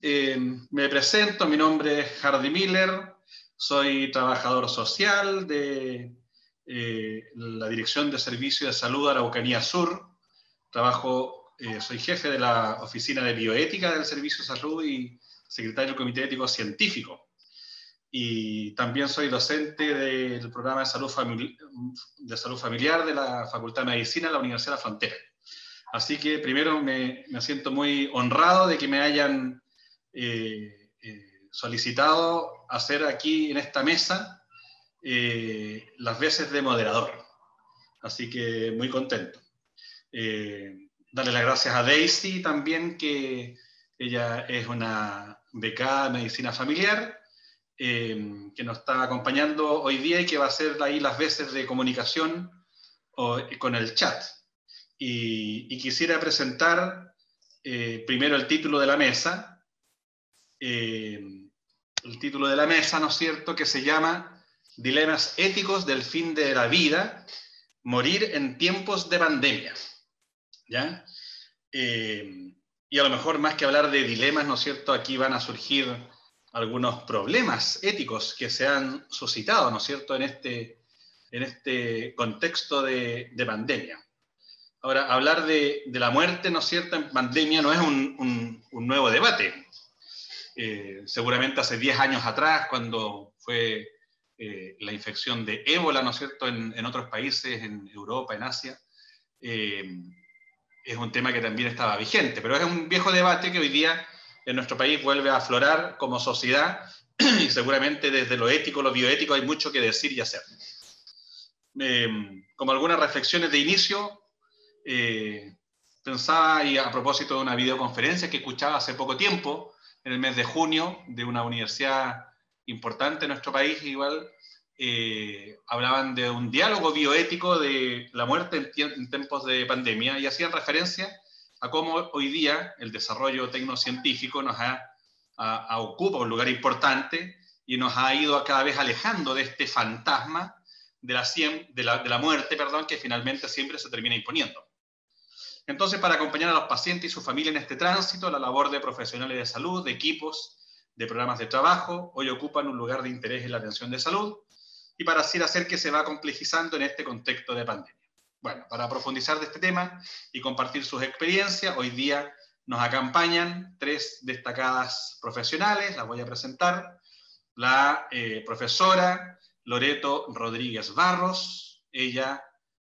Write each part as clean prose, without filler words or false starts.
Me presento, mi nombre es Hardy Miller, soy trabajador social de la Dirección de Servicio de Salud Araucanía Sur. Soy jefe de la Oficina de Bioética del Servicio de Salud y secretario del Comité Ético Científico. Y también soy docente del programa de salud familiar de la Facultad de Medicina de la Universidad de la Frontera. Así que primero me siento muy honrado de que me hayan solicitado hacer aquí en esta mesa las veces de moderador. Así que muy contento. Darle las gracias a Daisy también, que ella es una becada de medicina familiar, que nos está acompañando hoy día y que va a hacer ahí las veces de comunicación con el chat. Y quisiera presentar primero el título de la mesa. El título de la mesa, ¿no es cierto?, que se llama Dilemas éticos del fin de la vida, morir en tiempos de pandemia. ¿Ya? Y a lo mejor más que hablar de dilemas, ¿no es cierto?, aquí van a surgir algunos problemas éticos que se han suscitado, ¿no es cierto?, en este contexto de pandemia. Ahora, hablar de la muerte, ¿no es cierto?, en pandemia no es un nuevo debate. Seguramente hace 10 años atrás, cuando fue la infección de ébola, ¿no es cierto?, en otros países, en Europa, en Asia, es un tema que también estaba vigente, pero es un viejo debate que hoy día en nuestro país vuelve a aflorar como sociedad y seguramente desde lo ético, lo bioético hay mucho que decir y hacer. Como algunas reflexiones de inicio, pensaba, y a propósito de una videoconferencia que escuchaba hace poco tiempo, en el mes de junio, de una universidad importante en nuestro país, igual, hablaban de un diálogo bioético de la muerte en tiempos de pandemia y hacían referencia a cómo hoy día el desarrollo tecnocientífico nos ocupa un lugar importante y nos ha ido cada vez alejando de este fantasma de la muerte, que finalmente siempre se termina imponiendo. Entonces, para acompañar a los pacientes y su familia en este tránsito, la labor de profesionales de salud, de equipos, de programas de trabajo, hoy ocupan un lugar de interés en la atención de salud y para así hacer que se va complejizando en este contexto de pandemia. Bueno, para profundizar de este tema y compartir sus experiencias, hoy día nos acompañan 3 destacadas profesionales, las voy a presentar. La profesora Loreto Rodríguez Barros, ella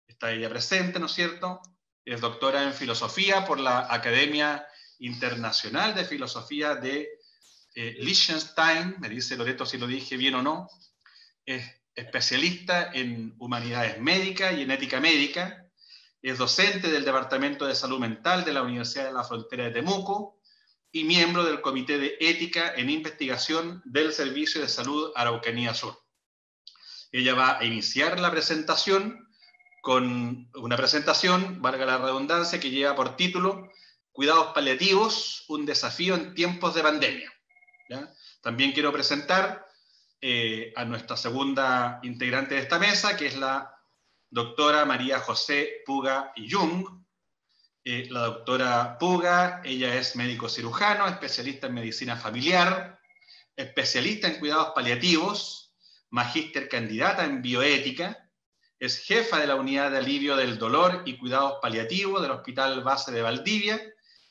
está presente, ¿no es cierto?, es doctora en filosofía por la Academia Internacional de Filosofía de Liechtenstein, me dice Loreto si lo dije bien o no, es especialista en humanidades médicas y en ética médica, es docente del Departamento de Salud Mental de la Universidad de la Frontera de Temuco y miembro del Comité de Ética en Investigación del Servicio de Salud Araucanía Sur. Ella va a iniciar la presentación con una presentación, valga la redundancia, que lleva por título Cuidados paliativos, un desafío en tiempos de pandemia. ¿Ya? También quiero presentar a nuestra segunda integrante de esta mesa, que es la doctora María José Puga Jung. La doctora Puga, ella es médico cirujano, especialista en medicina familiar, especialista en cuidados paliativos, magíster candidata en bioética, es jefa de la unidad de alivio del dolor y cuidados paliativos del Hospital Base de Valdivia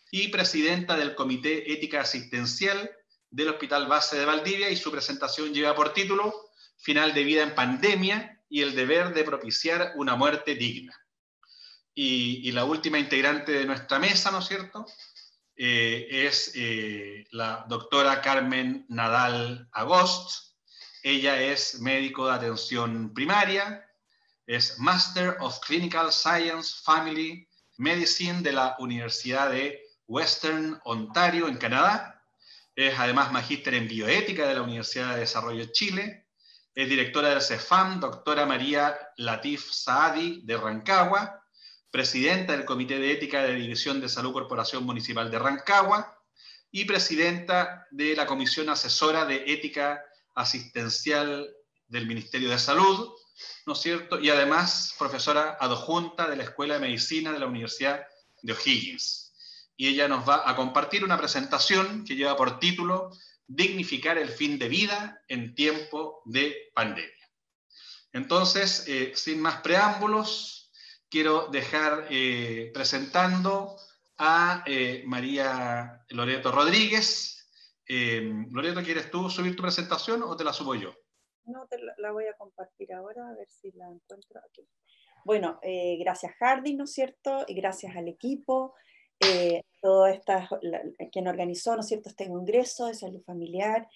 y presidenta del Comité Ética Asistencial del Hospital Base de Valdivia, y su presentación lleva por título Final de vida en pandemia y el deber de propiciar una muerte digna. Y la última integrante de nuestra mesa, ¿no es cierto?, es la doctora Carmen Nadal Agost. Ella es médico de atención primaria, es Master of Clinical Science Family Medicine de la Universidad de Western Ontario, en Canadá. Es además magíster en bioética de la Universidad de Desarrollo de Chile. Es directora del CEFAM, doctora María Latif Saadi, de Rancagua. Presidenta del Comité de Ética de División de Salud Corporación Municipal de Rancagua. Y presidenta de la Comisión Asesora de Ética Asistencial del Ministerio de Salud, ¿no es cierto?, y además profesora adjunta de la Escuela de Medicina de la Universidad de O'Higgins. y ella nos va a compartir una presentación que lleva por título Dignificar el fin de vida en tiempo de pandemia. Entonces, sin más preámbulos, quiero dejar presentando a María Loreto Rodríguez. Loreto, ¿quieres tú subir tu presentación o te la subo yo? No, la voy a compartir ahora, a ver si la encuentro aquí. Bueno, gracias Hardy, ¿no es cierto? Y gracias al equipo, quien organizó, ¿no es cierto?, este congreso de salud familiar.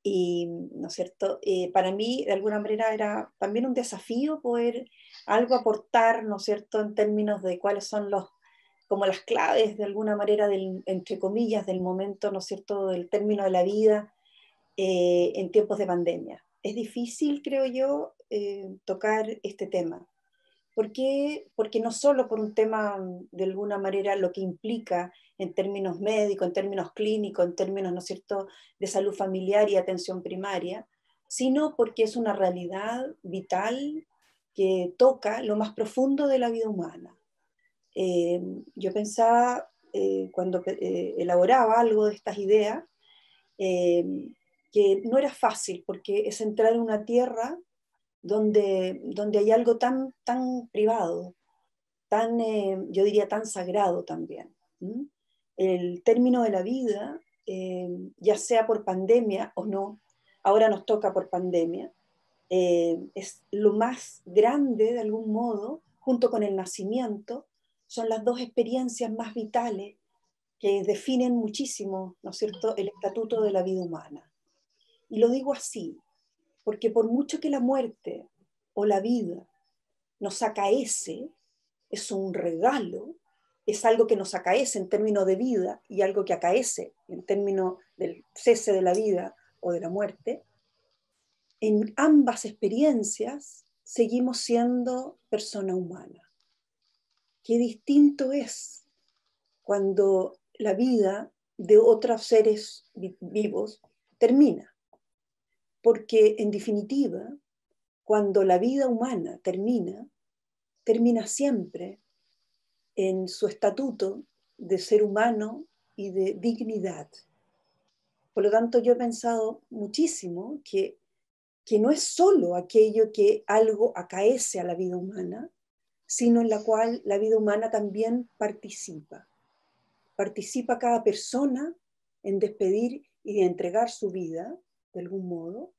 Y, ¿no es cierto?, para mí, de alguna manera, era también un desafío poder algo aportar, ¿no es cierto?, en términos de cuáles son como las claves, de alguna manera, entre comillas, del momento, ¿no es cierto?, del término de la vida en tiempos de pandemia. Es difícil, creo yo, tocar este tema. ¿Por qué? Porque no solo por un tema, de alguna manera, lo que implica en términos médicos, en términos clínicos, en términos, ¿no es cierto?, de salud familiar y atención primaria, sino porque es una realidad vital que toca lo más profundo de la vida humana. Yo pensaba, cuando elaboraba algo de estas ideas, eh, que no era fácil, porque es entrar en una tierra donde hay algo tan privado, yo diría tan sagrado también. ¿Mm? El término de la vida, ya sea por pandemia o no, ahora nos toca por pandemia, es lo más grande de algún modo, junto con el nacimiento, son las dos experiencias más vitales que definen muchísimo, ¿no es cierto?, el estatuto de la vida humana. Y lo digo así, porque por mucho que la muerte o la vida nos acaece, es un regalo, es algo que nos acaece en términos de vida y algo que acaece en términos del cese de la vida o de la muerte, en ambas experiencias seguimos siendo persona humana. Qué distinto es cuando la vida de otros seres vivos termina, porque en definitiva, cuando la vida humana termina siempre en su estatuto de ser humano y de dignidad. Por lo tanto, yo he pensado muchísimo que no es solo aquello que algo acaece a la vida humana, sino en la cual la vida humana también participa. Participa cada persona en despedir y de entregar su vida, de algún modo,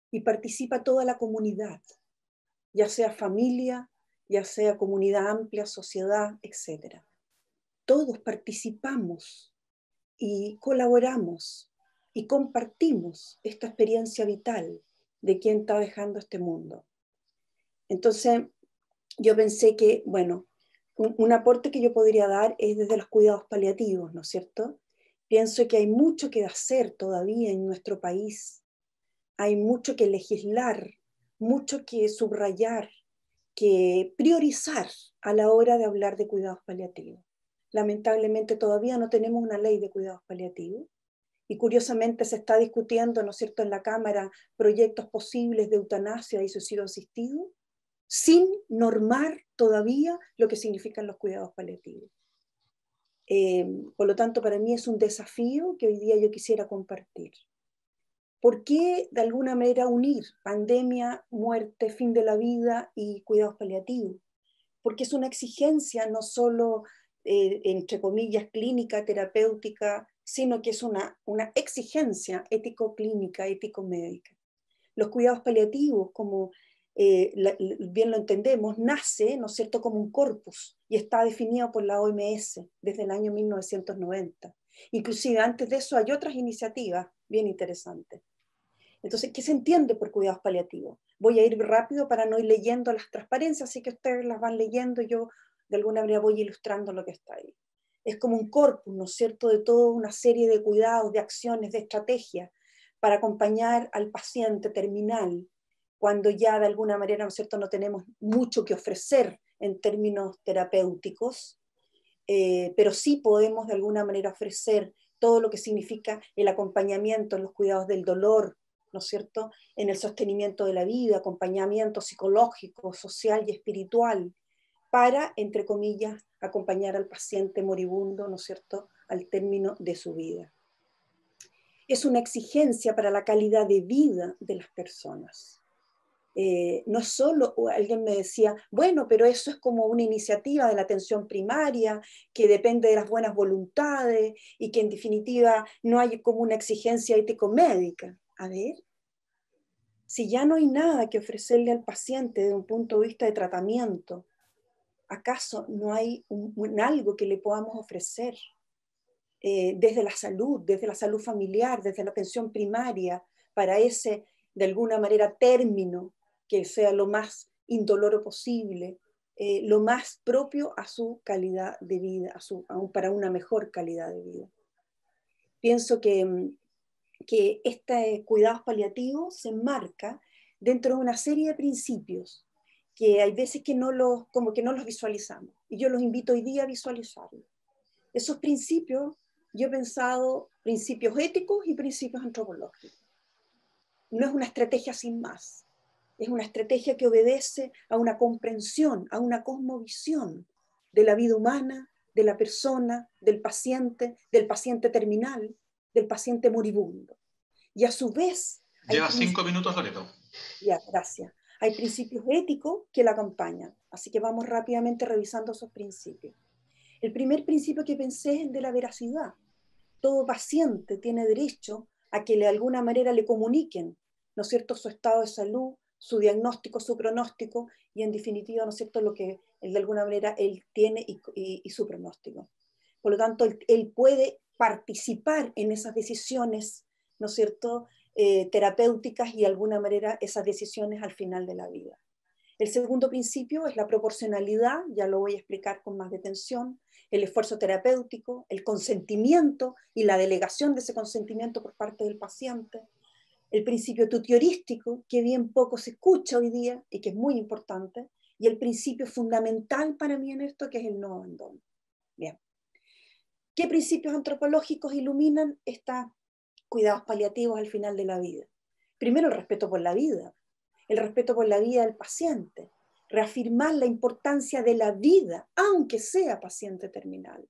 y participa toda la comunidad, ya sea familia, ya sea comunidad amplia, sociedad, etc. Todos participamos y colaboramos y compartimos esta experiencia vital de quien está dejando este mundo. Entonces, yo pensé que, bueno, un aporte que yo podría dar es desde los cuidados paliativos, ¿no es cierto? Pienso que hay mucho que hacer todavía en nuestro país, hay mucho que legislar, mucho que subrayar, que priorizar a la hora de hablar de cuidados paliativos. Lamentablemente todavía no tenemos una ley de cuidados paliativos y curiosamente se está discutiendo, ¿no es cierto?, en la Cámara proyectos posibles de eutanasia y suicidio asistido sin normar todavía lo que significan los cuidados paliativos. Por lo tanto, para mí es un desafío que hoy día yo quisiera compartir. ¿Por qué de alguna manera unir pandemia, muerte, fin de la vida y cuidados paliativos? Porque es una exigencia no solo, entre comillas, clínica, terapéutica, sino que es una exigencia ético-clínica, ético-médica. Los cuidados paliativos, como bien lo entendemos, nace, ¿no es cierto?, como un corpus y está definido por la OMS desde el año 1990. Inclusive antes de eso hay otras iniciativas bien interesantes. Entonces, ¿qué se entiende por cuidados paliativos? Voy a ir rápido para no ir leyendo las transparencias, así que ustedes las van leyendo, yo de alguna manera voy ilustrando lo que está ahí. Es como un corpus, ¿no es cierto?, de toda una serie de cuidados, de acciones, de estrategias para acompañar al paciente terminal cuando ya de alguna manera, ¿no es cierto?, no tenemos mucho que ofrecer en términos terapéuticos, pero sí podemos de alguna manera ofrecer todo lo que significa el acompañamiento en los cuidados del dolor, ¿no es cierto?, en el sostenimiento de la vida, acompañamiento psicológico, social y espiritual, para, entre comillas, acompañar al paciente moribundo, ¿no es cierto?, al término de su vida. Es una exigencia para la calidad de vida de las personas. No es solo, alguien me decía, bueno, pero eso es como una iniciativa de la atención primaria que depende de las buenas voluntades y que en definitiva no hay como una exigencia ético-médica. A ver, si ya no hay nada que ofrecerle al paciente desde un punto de vista de tratamiento, ¿acaso no hay algo que le podamos ofrecer desde la salud familiar, desde la atención primaria, para ese, de alguna manera, término que sea lo más indoloro posible, lo más propio a su calidad de vida, para una mejor calidad de vida? Pienso que este cuidados paliativos se enmarca dentro de una serie de principios que hay veces que como que no los visualizamos. Y yo los invito hoy día a visualizarlos. Esos principios, yo he pensado principios éticos y principios antropológicos. No es una estrategia sin más. Es una estrategia que obedece a una comprensión, a una cosmovisión de la vida humana, de la persona, del paciente terminal, del paciente moribundo. Y a su vez... Lleva 5 minutos, Loreto. Ya, gracias. Hay principios éticos que la acompañan. Así que vamos rápidamente revisando esos principios. El primer principio que pensé es el de la veracidad. Todo paciente tiene derecho a que de alguna manera le comuniquen, ¿no es cierto?, su estado de salud, su diagnóstico, su pronóstico, y en definitiva, ¿no es cierto?, lo que de alguna manera él tiene y su pronóstico. Por lo tanto, él puede participar en esas decisiones, ¿no es cierto?, terapéuticas y de alguna manera esas decisiones al final de la vida. El segundo principio es la proporcionalidad, ya lo voy a explicar con más detención, el esfuerzo terapéutico, el consentimiento y la delegación de ese consentimiento por parte del paciente, el principio tutiorístico, que bien poco se escucha hoy día y que es muy importante, y el principio fundamental para mí en esto, que es el no abandono. Bien. ¿Qué principios antropológicos iluminan estos cuidados paliativos al final de la vida? Primero, el respeto por la vida del paciente, reafirmar la importancia de la vida, aunque sea paciente terminal,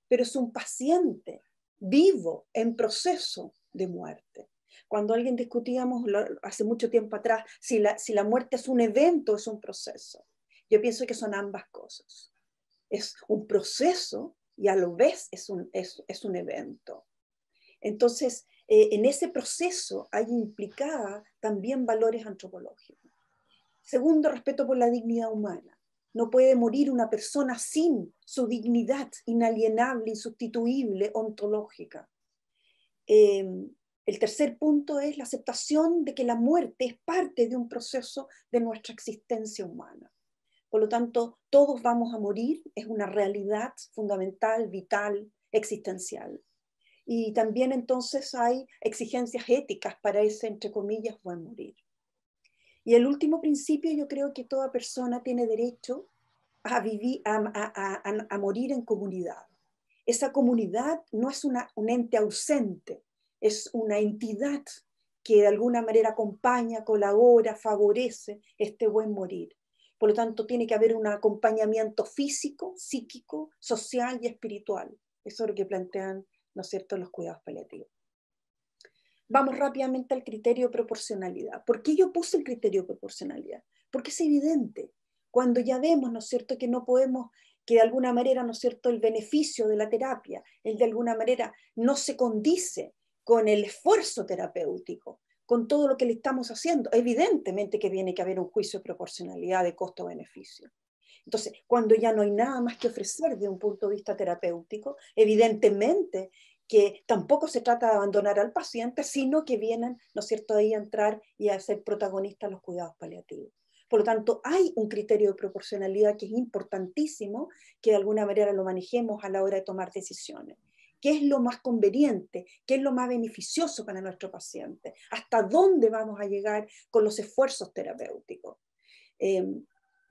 pero es un paciente vivo en proceso de muerte. Cuando alguien discutíamos hace mucho tiempo atrás si la muerte es un evento o es un proceso, yo pienso que son ambas cosas. Es un proceso y a la vez es un evento. Entonces, en ese proceso hay implicada también valores antropológicos. Segundo, respeto por la dignidad humana. No puede morir una persona sin su dignidad inalienable, insustituible, ontológica. El tercer punto es la aceptación de que la muerte es parte de un proceso de nuestra existencia humana. Por lo tanto, todos vamos a morir, es una realidad fundamental, vital, existencial. Y también entonces hay exigencias éticas para ese, entre comillas, buen morir. Y el último principio, yo creo que toda persona tiene derecho a vivir, a morir en comunidad. Esa comunidad no es un ente ausente, es una entidad que de alguna manera acompaña, colabora, favorece este buen morir. Por lo tanto, tiene que haber un acompañamiento físico, psíquico, social y espiritual. Eso es lo que plantean, ¿no es cierto?, los cuidados paliativos. Vamos rápidamente al criterio de proporcionalidad. ¿Por qué yo puse el criterio de proporcionalidad? Porque es evidente. Cuando ya vemos, ¿no es cierto?, que no podemos, que de alguna manera, ¿no es cierto?, el beneficio de la terapia, el de alguna manera no se condice con el esfuerzo terapéutico, con todo lo que le estamos haciendo, evidentemente que tiene que haber un juicio de proporcionalidad de costo-beneficio. Entonces, cuando ya no hay nada más que ofrecer de un punto de vista terapéutico, evidentemente que tampoco se trata de abandonar al paciente, sino que vienen, ¿no es cierto?, ahí a entrar y a ser protagonistas los cuidados paliativos. Por lo tanto, hay un criterio de proporcionalidad que es importantísimo, que de alguna manera lo manejemos a la hora de tomar decisiones. ¿Qué es lo más conveniente? ¿Qué es lo más beneficioso para nuestro paciente? ¿Hasta dónde vamos a llegar con los esfuerzos terapéuticos?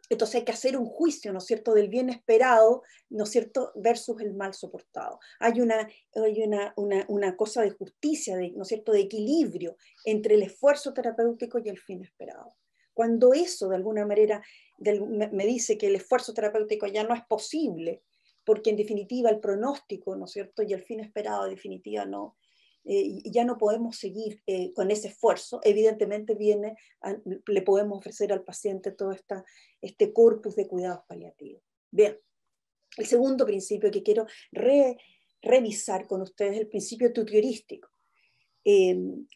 Entonces hay que hacer un juicio, ¿no es cierto?, del bien esperado, ¿no es cierto?, versus el mal soportado. Hay una cosa de justicia, ¿no es cierto?, de equilibrio entre el esfuerzo terapéutico y el fin esperado. Cuando eso, de alguna manera, me dice que el esfuerzo terapéutico ya no es posible porque en definitiva el pronóstico, ¿no es cierto?, y el fin esperado, en definitiva, no, ya no podemos seguir con ese esfuerzo. Evidentemente le podemos ofrecer al paciente todo este corpus de cuidados paliativos. Bien, el segundo principio que quiero revisar con ustedes es el principio tutorístico.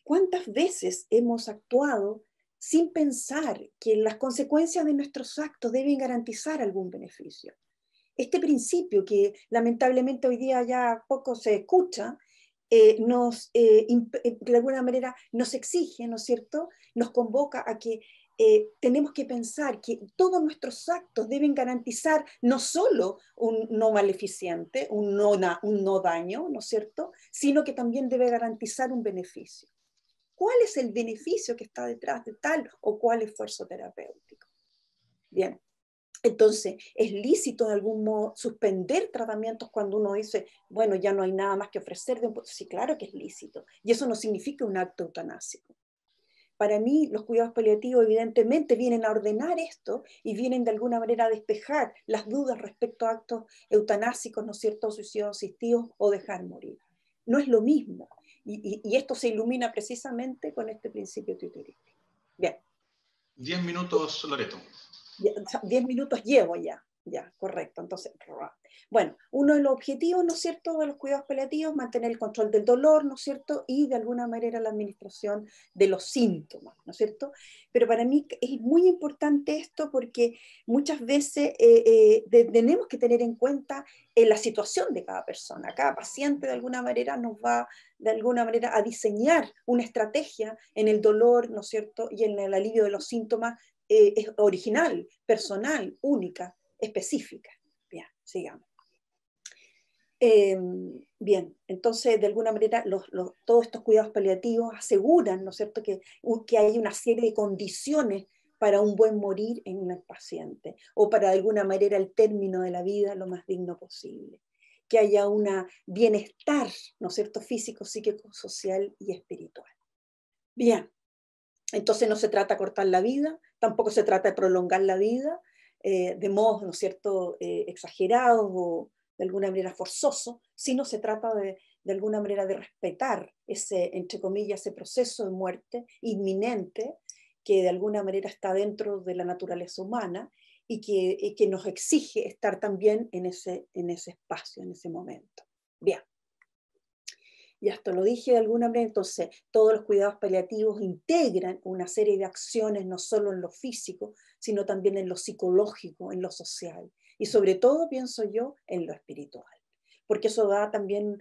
¿Cuántas veces hemos actuado sin pensar que las consecuencias de nuestros actos deben garantizar algún beneficio? Este principio, que lamentablemente hoy día ya poco se escucha, de alguna manera nos exige, ¿no es cierto?, nos convoca a que tenemos que pensar que todos nuestros actos deben garantizar no solo un no maleficiente, un no daño, ¿no es cierto?, sino que también debe garantizar un beneficio. ¿Cuál es el beneficio que está detrás de tal o cual esfuerzo terapéutico? Bien. Entonces, ¿es lícito de algún modo suspender tratamientos cuando uno dice, bueno, ya no hay nada más que ofrecer? Sí, claro que es lícito. Y eso no significa un acto eutanásico. Para mí, los cuidados paliativos evidentemente vienen a ordenar esto y vienen de alguna manera a despejar las dudas respecto a actos eutanásicos, ¿no es cierto?, suicidios asistidos o dejar morir. No es lo mismo. Y esto se ilumina precisamente con este principio tutorístico. Bien. 10 minutos, Loreto. 10 minutos llevo ya, correcto. Entonces, bueno, uno de los objetivos, ¿no es cierto?, de los cuidados paliativos, mantener el control del dolor, ¿no es cierto?, y de alguna manera la administración de los síntomas, ¿no es cierto? Pero para mí es muy importante esto porque muchas veces tenemos que tener en cuenta la situación de cada persona. Cada paciente de alguna manera nos va de alguna manera a diseñar una estrategia en el dolor, ¿no es cierto?, y en el alivio de los síntomas es original, personal, única, específica. Bien, sigamos. Bien, entonces de alguna manera todos estos cuidados paliativos aseguran, ¿no es cierto?, que hay una serie de condiciones para un buen morir en el paciente, o para de alguna manera el término de la vida lo más digno posible. Que haya un bienestar, ¿no es cierto?, físico, psíquico, social y espiritual. Bien. Entonces no se trata de cortar la vida, tampoco se trata de prolongar la vida de modos, ¿no es cierto?, exagerados o de alguna manera forzosos, sino se trata de alguna manera de respetar ese, entre comillas, ese proceso de muerte inminente que de alguna manera está dentro de la naturaleza humana y que nos exige estar también en ese espacio, en ese momento. Bien. Y hasta lo dije de alguna manera, entonces todos los cuidados paliativos integran una serie de acciones, no solo en lo físico, sino también en lo psicológico, en lo social, y sobre todo, pienso yo, en lo espiritual, porque eso da también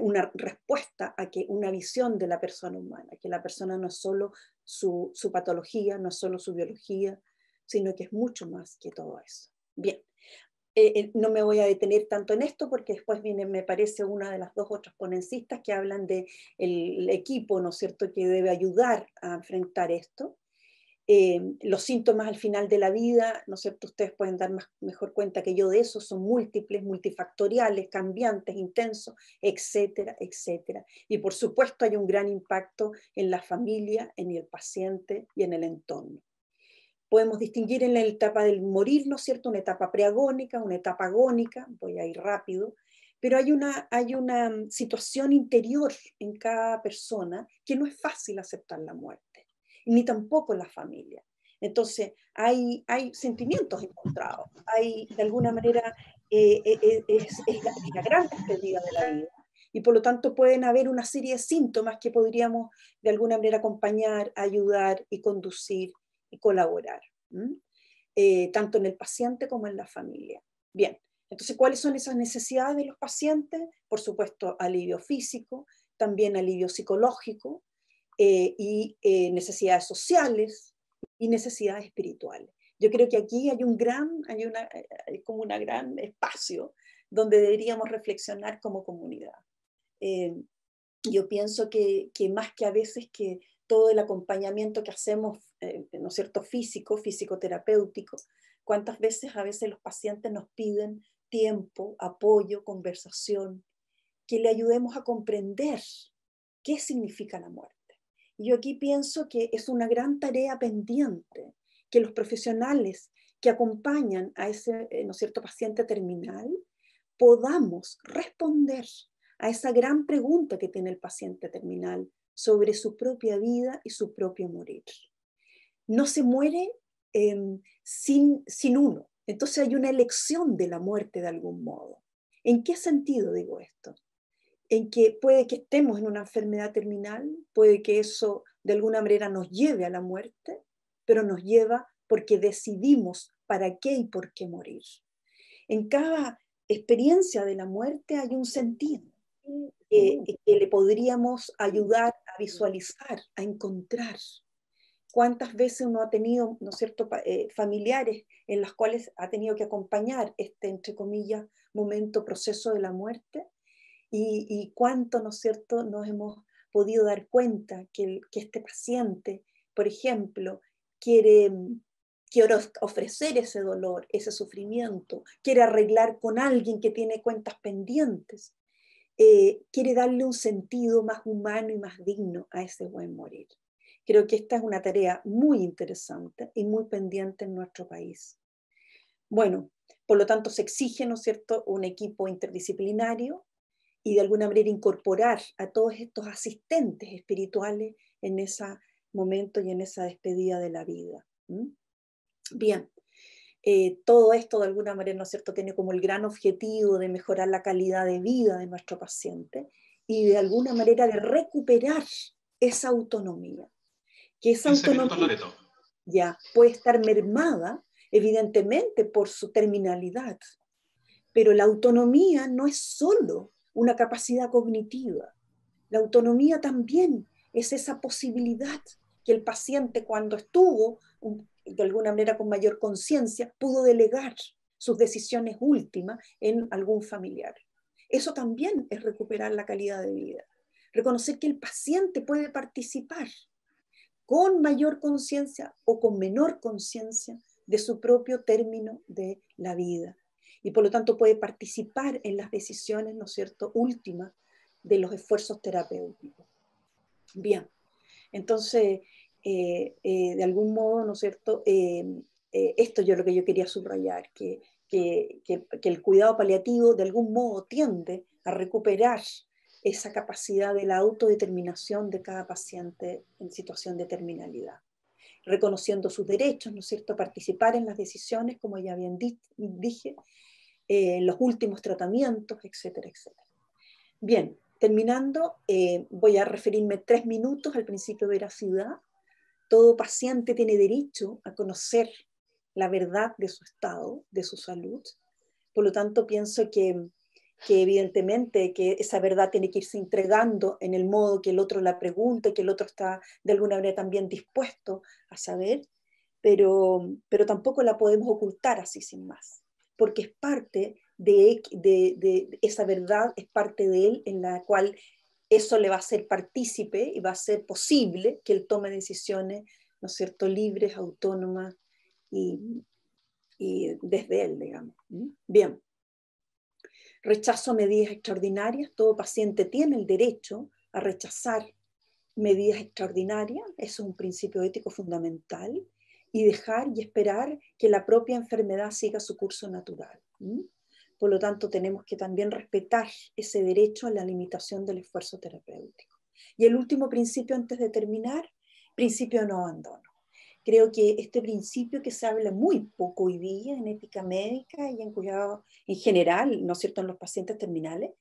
una respuesta a que una visión de la persona humana, que la persona no es solo su patología, no es solo su biología, sino que es mucho más que todo eso. Bien. No me voy a detener tanto en esto porque después viene, me parece, una de las dos otras ponencistas que hablan del equipo, ¿no es cierto?, que debe ayudar a enfrentar esto. Los síntomas al final de la vida, ¿no es cierto?, ustedes pueden dar mejor cuenta que yo de eso, son múltiples, multifactoriales, cambiantes, intensos, etcétera, etcétera. Y por supuesto hay un gran impacto en la familia, en el paciente y en el entorno. Podemos distinguir en la etapa del morir, ¿no es cierto?, una etapa preagónica, una etapa agónica, voy a ir rápido, pero hay una situación interior en cada persona que no es fácil aceptar la muerte, ni tampoco en la familia. Entonces, hay sentimientos encontrados, hay de alguna manera, es la gran despedida de la vida, y por lo tanto pueden haber una serie de síntomas que podríamos de alguna manera acompañar, ayudar y conducir y colaborar, tanto en el paciente como en la familia. Bien, entonces, ¿cuáles son esas necesidades de los pacientes? Por supuesto, alivio físico, también alivio psicológico, y necesidades sociales y necesidades espirituales. Yo creo que aquí hay como un gran espacio donde deberíamos reflexionar como comunidad. Yo pienso que más que a veces que todo el acompañamiento que hacemos, ¿no es cierto?, físico-terapéutico, cuántas veces a veces los pacientes nos piden tiempo, apoyo, conversación, que le ayudemos a comprender qué significa la muerte. Y yo aquí pienso que es una gran tarea pendiente, que los profesionales que acompañan a ese, ¿no es cierto?, paciente terminal podamos responder a esa gran pregunta que tiene el paciente terminal sobre su propia vida y su propio morir. No se muere sin uno. Entonces hay una elección de la muerte de algún modo. ¿En qué sentido digo esto? En que puede que estemos en una enfermedad terminal, puede que eso de alguna manera nos lleve a la muerte, pero nos lleva porque decidimos para qué y por qué morir. En cada experiencia de la muerte hay un sentido que le podríamos ayudar a visualizar, a encontrar. ¿Cuántas veces uno ha tenido, ¿no es cierto?, familiares en las cuales ha tenido que acompañar este, entre comillas, momento, proceso de la muerte? Y cuánto, ¿no es cierto?, nos hemos podido dar cuenta que este paciente, por ejemplo, quiere ofrecer ese dolor, ese sufrimiento, quiere arreglar con alguien que tiene cuentas pendientes, quiere darle un sentido más humano y más digno a ese buen morir. Creo que esta es una tarea muy interesante y muy pendiente en nuestro país. Bueno, por lo tanto se exige, ¿no es cierto?, un equipo interdisciplinario y de alguna manera incorporar a todos estos asistentes espirituales en ese momento y en esa despedida de la vida. Bien, todo esto de alguna manera, ¿no es cierto?, tiene como el gran objetivo de mejorar la calidad de vida de nuestro paciente y de alguna manera de recuperar esa autonomía. Que esa 15 minutos, autonomía Loreto. ya puede estar mermada, evidentemente, por su terminalidad, pero la autonomía no es solo una capacidad cognitiva. La autonomía también es esa posibilidad que el paciente, cuando estuvo de alguna manera con mayor conciencia, pudo delegar sus decisiones últimas en algún familiar. Eso también es recuperar la calidad de vida. Reconocer que el paciente puede participar con mayor conciencia o con menor conciencia de su propio término de la vida. Y por lo tanto puede participar en las decisiones, ¿no es cierto?, últimas de los esfuerzos terapéuticos. Bien, entonces, de algún modo, ¿no es cierto?, esto yo lo que yo quería subrayar, que el cuidado paliativo de algún modo tiende a recuperar esa capacidad de la autodeterminación de cada paciente en situación de terminalidad, reconociendo sus derechos, ¿no es cierto?, participar en las decisiones, como ya bien dije, en los últimos tratamientos, etcétera, etcétera. Bien, terminando, voy a referirme 3 minutos al principio de veracidad. Todo paciente tiene derecho a conocer la verdad de su estado, de su salud. Por lo tanto, pienso que evidentemente que esa verdad tiene que irse entregando en el modo que el otro la pregunte, que el otro está de alguna manera también dispuesto a saber, pero tampoco la podemos ocultar así sin más, porque es parte de esa verdad, es parte de él en la cual eso le va a ser partícipe y va a ser posible que él tome decisiones, ¿no es cierto?, libres, autónomas y desde él, digamos. Bien. Rechazo a medidas extraordinarias. Todo paciente tiene el derecho a rechazar medidas extraordinarias. Eso es un principio ético fundamental. Y dejar y esperar que la propia enfermedad siga su curso natural. Por lo tanto, tenemos que también respetar ese derecho a la limitación del esfuerzo terapéutico. Y el último principio, antes de terminar, principio de no abandono. Creo que este principio que se habla muy poco hoy día en ética médica y en cuidado en general, ¿no es cierto?, en los pacientes terminales,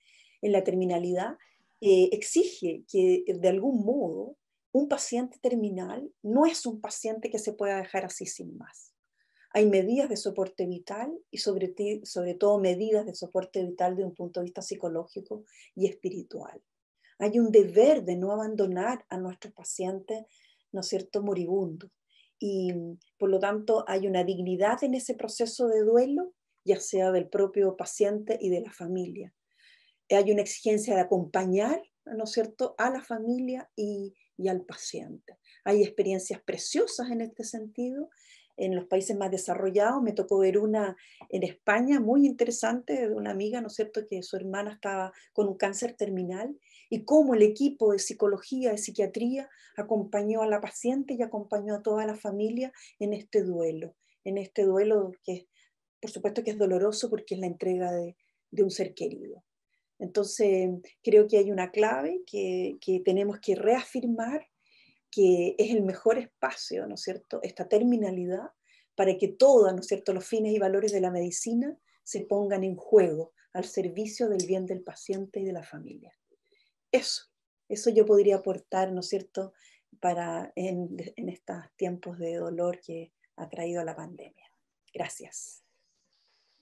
en la terminalidad, exige que de algún modo un paciente terminal no es un paciente que se pueda dejar así sin más. Hay medidas de soporte vital y sobre todo medidas de soporte vital de un punto de vista psicológico y espiritual. Hay un deber de no abandonar a nuestros pacientes, ¿no es cierto?, moribundos. Y por lo tanto hay una dignidad en ese proceso de duelo, ya sea del propio paciente y de la familia. Hay una exigencia de acompañar, ¿no es cierto?, a la familia y al paciente. Hay experiencias preciosas en este sentido. En los países más desarrollados me tocó ver una en España muy interesante de una amiga, ¿no es cierto?, que su hermana estaba con un cáncer terminal y cómo el equipo de psicología, de psiquiatría, acompañó a la paciente y acompañó a toda la familia en este duelo que por supuesto que es doloroso porque es la entrega de un ser querido. Entonces, creo que hay una clave que tenemos que reafirmar, que es el mejor espacio, ¿no es cierto?, esta terminalidad, para que todos, ¿no es cierto?, los fines y valores de la medicina se pongan en juego al servicio del bien del paciente y de la familia. Eso yo podría aportar, ¿no es cierto?, en estos tiempos de dolor que ha traído la pandemia. Gracias.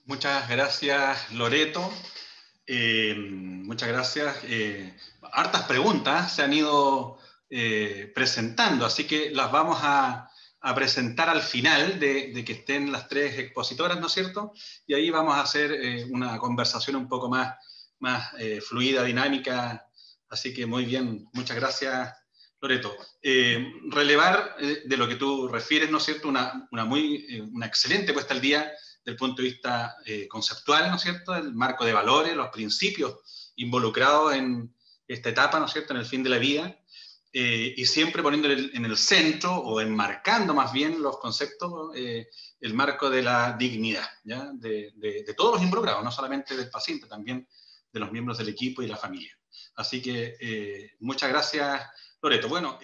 Muchas gracias, Loreto. Muchas gracias. Hartas preguntas se han ido presentando, así que las vamos a presentar al final de que estén las tres expositoras, ¿no es cierto? Y ahí vamos a hacer una conversación un poco más fluida, dinámica. Así que muy bien, muchas gracias, Loreto. Relevar de lo que tú refieres, ¿no es cierto? Una excelente puesta al día del punto de vista conceptual, ¿no es cierto?, el marco de valores, los principios involucrados en esta etapa, ¿no es cierto?, en el fin de la vida, y siempre poniendo en el centro, o enmarcando más bien los conceptos, el marco de la dignidad, ¿ya? De todos los involucrados, no solamente del paciente, también de los miembros del equipo y la familia. Así que muchas gracias, Loreto. Bueno,